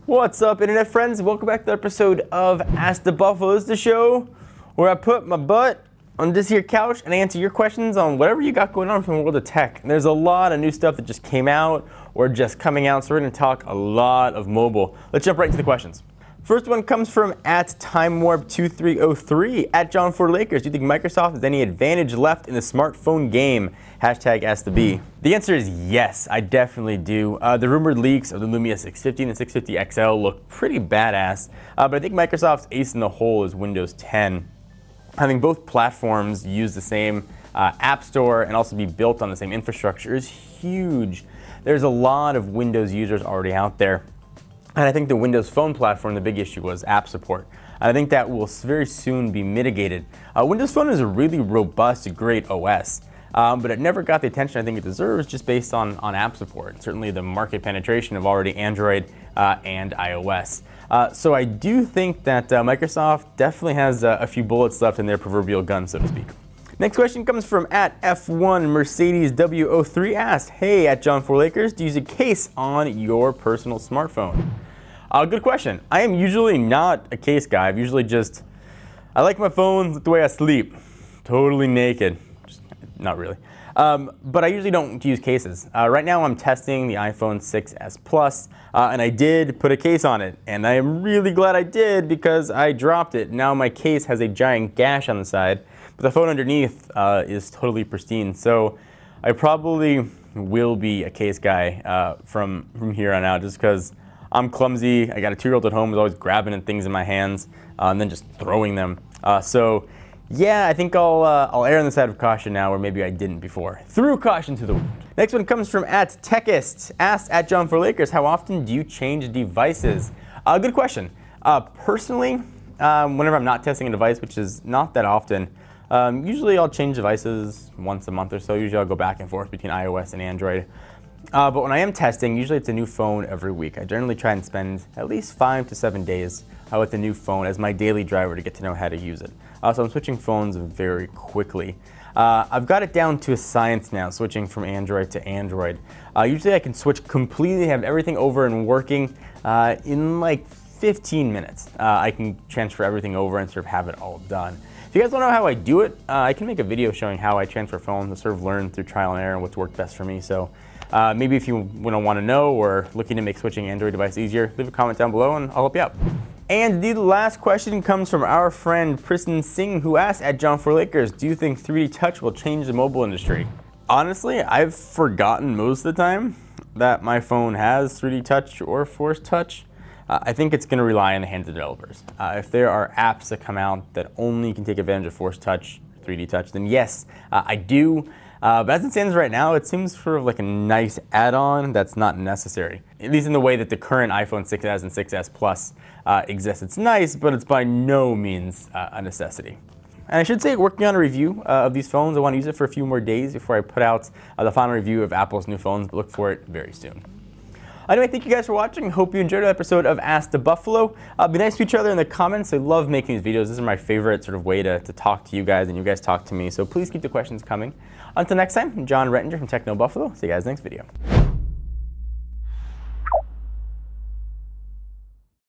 What's up, internet friends? Welcome back to the episode of Ask the Buffalo. This is the show where I put my butt on this here couch and I answer your questions on whatever you got going on from the world of tech. And there's a lot of new stuff that just came out or just coming out, so we're going to talk a lot of mobile. Let's jump right into the questions. First one comes from @TimeWarp2303 @John4Lakers. Do you think Microsoft has any advantage left in the smartphone game? #AskTheBee. The answer is yes, I definitely do. The rumored leaks of the Lumia 650 and the 650 XL look pretty badass, but I think Microsoft's ace in the hole is Windows 10. Having both platforms use the same app store and also be built on the same infrastructure is huge. There's a lot of Windows users already out there. And I think the Windows Phone platform, the big issue was app support. I think that will very soon be mitigated. Windows Phone is a really robust, great OS, but it never got the attention I think it deserves just based on app support. Certainly the market penetration of already Android and iOS. So I do think that Microsoft definitely has a few bullets left in their proverbial gun, so to speak. Next question comes from @F1 Mercedes W03 asked, hey, @John4Lakers, do you use a case on your personal smartphone? Good question. I am usually not a case guy. I'm usually just, I like my phone the way I sleep. Totally naked. Just, not really. But I usually don't use cases. Right now I'm testing the iPhone 6s Plus, and I did put a case on it. And I am really glad I did because I dropped it. Now my case has a giant gash on the side, but the phone underneath is totally pristine. So I probably will be a case guy from here on out just because I'm clumsy. I got a 2-year-old at home who's always grabbing at things in my hands and then just throwing them. So yeah, I think I'll err on the side of caution now where maybe I didn't before. Threw caution to the wind. Next one comes from @Techist. Asked @John4Lakers, how often do you change devices? Good question. Personally, whenever I'm not testing a device, which is not that often, usually I'll change devices once a month or so. Usually I'll go back and forth between iOS and Android. But when I am testing, usually it's a new phone every week. I generally try and spend at least 5 to 7 days with the new phone as my daily driver to get to know how to use it. So I'm switching phones very quickly. I've got it down to a science now, switching from Android to Android. Usually I can switch completely, have everything over and working in like 15 minutes. I can transfer everything over and sort of have it all done. If you guys want to know how I do it, I can make a video showing how I transfer phones and sort of learn through trial and error and what's worked best for me. So maybe if you want to know or looking to make switching Android device easier, leave a comment down below and I'll help you out. And the last question comes from our friend Priston Singh, who asked @John4Lakers, do you think 3D touch will change the mobile industry? Honestly, I've forgotten most of the time that my phone has 3D touch or Force touch. I think it's going to rely on the hands of developers. If there are apps that come out that only can take advantage of Force touch, 3D touch, then yes, I do. But as it stands right now, it seems sort of like a nice add-on that's not necessary. At least in the way that the current iPhone 6s and 6s Plus exists. It's nice, but it's by no means a necessity. And I should say, working on a review of these phones. I want to use it for a few more days before I put out the final review of Apple's new phones, but look for it very soon. Anyway, thank you guys for watching. Hope you enjoyed the episode of Ask the Buffalo. Be nice to each other in the comments. I love making these videos. This is my favorite sort of way to talk to you guys and you guys talk to me. So please keep the questions coming. Until next time, I'm John Rettinger from Techno Buffalo. See you guys next video.